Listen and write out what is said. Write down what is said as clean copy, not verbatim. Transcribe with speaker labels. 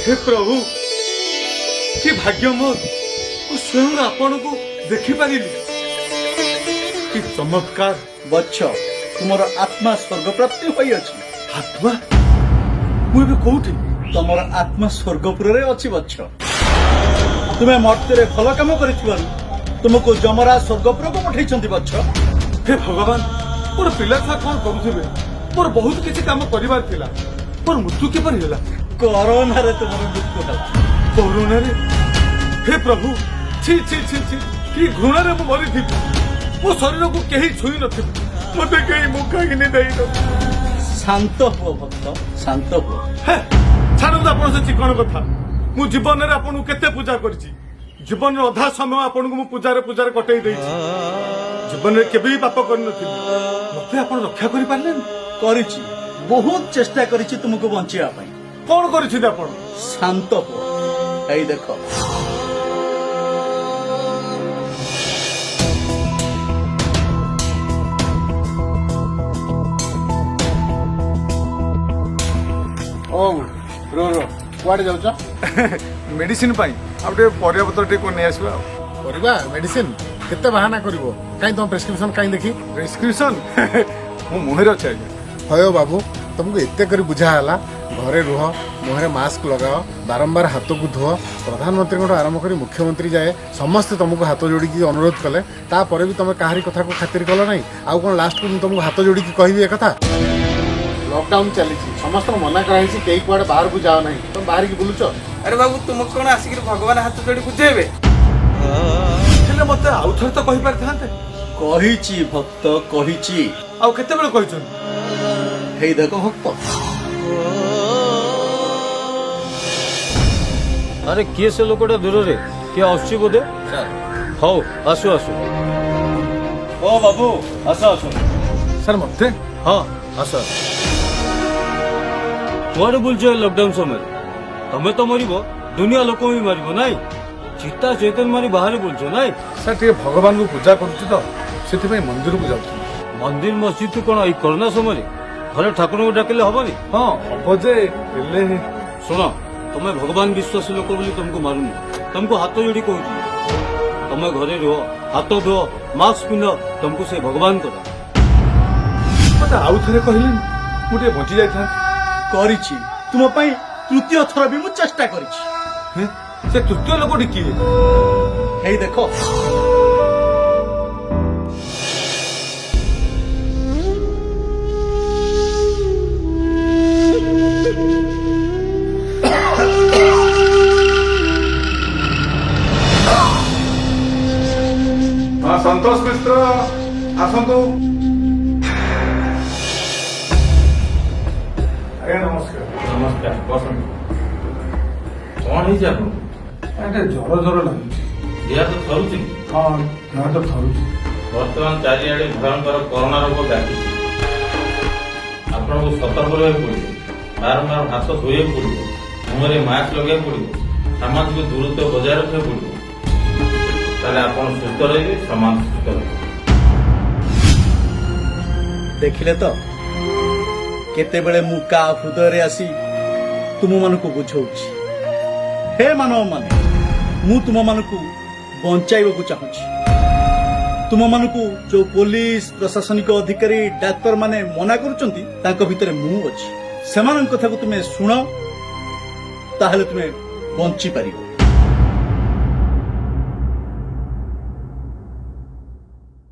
Speaker 1: हे प्रभु कि भाग्य मोर स्वयं आपण को देखी पारिली कि चमत्कार।
Speaker 2: बच्छ तुमर आत्मा स्वर्ग प्राप्ति होई अछि।
Speaker 1: आत्मा मुझे कौटी
Speaker 2: तुमर आत्मा स्वर्गपुर रे अछि बच्छ। तुम्हें मर्त्य भल काम करिथिबारु तुमको जमराज स्वर्गपुर को पठैछंती बच्छ।
Speaker 1: हे भगवान मोर पिला छुआ कौन करुथिबे मोर बहुत किसी काम करिवार थिला मोर मृत्यु किपर होला
Speaker 2: कोरोना रे तुमर मृत्यु होला।
Speaker 1: कोरोना रे हे प्रभु छी छी छी छी कि घृणा रे मरि थी मो शरीर को केही छुई नथि मते केही मुखा किने देई न।
Speaker 2: शांत हो भक्त शांत हो।
Speaker 1: हे छाड़ आपण से चिकन कथा मु जीवन रे आपण केते पूजा करछि जीवन रे अधा समय आपण को मु पूजा रे कटई देछि जीवन रे केबे पाप कर नथि मते आपण रक्षा करि पारले
Speaker 2: करिछि बहुत चेष्टा करिछि तुमको बंचिया पई।
Speaker 1: कौन करिछि आपण
Speaker 2: शांत हो। एई देखो
Speaker 3: ओ रो रो कुआडे जाउछ
Speaker 1: मेडिसिन पाई आउटे परिया पत्र टे को नै आसबा
Speaker 3: करबा मेडिसिन केते बहाना करबो काई तुम प्रेस्क्रिप्शन काई देखी
Speaker 1: प्रेस्क्रिप्शन मु मुहर अछि
Speaker 3: हयो बाबू तुमको एते करी बुझा हला घरे रुह मुहरे मास्क लगाओ बारंबार हाथ को धुओ प्रधानमंत्री आरंभ करी मुख्यमंत्री जाए समस्त तुमको हाथ जोड़ी अनुरोध कले तापर भी तुम काहरी कथा को खातिर कल नहीं आउ कौन लास्ट को तुमको हाथ जोड़ी कहबी ए कथा लॉकडाउन चली समस्त मना कराई कई कुआडे बाहर को जाओ नहीं तुम बाहर की बुलुच।
Speaker 4: अरे बाबू तुम कौन आसिक भगवान हाथ जोड़ी बुझेबे
Speaker 1: हेले मते आउ थर तो कहि परथांते
Speaker 2: कहिछि भक्त कहिछि
Speaker 1: आउ केते बेले कहिछन
Speaker 2: हेई देखो भक्त।
Speaker 5: अरे किए से लोकटा दूर रे किए आसुची बोधे हौ आसु आसु ओ बाबू आस आस
Speaker 1: सर मते
Speaker 5: हाँ आस कुआडे बुलछ लॉकडाउन समय तमे तो मरिबो दुनिया लोक भी मारिबो नाई चिता चैतन मारी बाहर बुलछ नाई
Speaker 1: सर टे भगवान को पूजा करछि तो सेति भाई मंदिर को जाउछि
Speaker 5: मंदिर मस्जिद कोन ई कोरोना समय घरे ठाकुर को डाकिले हबनी।
Speaker 1: हां हबो जे हेले
Speaker 5: सुनो तमे भगवान विश्वास लोक बोली तुमको मारुनी तुमको हाथ जोड़ी कहूँ तमे घरे रुह हाथ धो मास्क पिंध तुमको से भगवान कर
Speaker 1: मते आउ थरे कहले मुटे बंची जाय था
Speaker 2: करिछि तुम पई तृतीय थर भी मु चेष्टा करिछि।
Speaker 1: हैं से तृतीय लोक डिकी
Speaker 2: हेई देखो
Speaker 1: हां संतोष मिश्र आसंतु आज्ञा नमस्कार
Speaker 6: नमस्कार बसंत कौन है आप
Speaker 1: एटे जर जर लागुछि
Speaker 6: देह तो थरुची
Speaker 1: हां ना तो थरुछि
Speaker 6: बर्तमान चारिआडे भयंकर कोरोना रोग व्यापी आपको सतर्क रहा पड़े बारंबार हाथ धोया पड़ो मुहरे मास्क लगे पड़ो सामाजिक दूरत्व बजाय रखा पड़ो ताले आपण सुस्थ रहिबे समाज सुस्थ रहिबे।
Speaker 2: देखिले तो केते बेले मु का हृदय रे आसी तुम मानकु बुझौछि। हे मानव माने मु तुम मानकु बंचाइबा चाहूछि। तुम मानकु जो पुलिस प्रशासनिक अधिकारी डाक्टर माने मना करूचंती तांको भितरे मु अछि सेमान कथा को तुमे सुनो ताहले तुमे बंची पारिबो।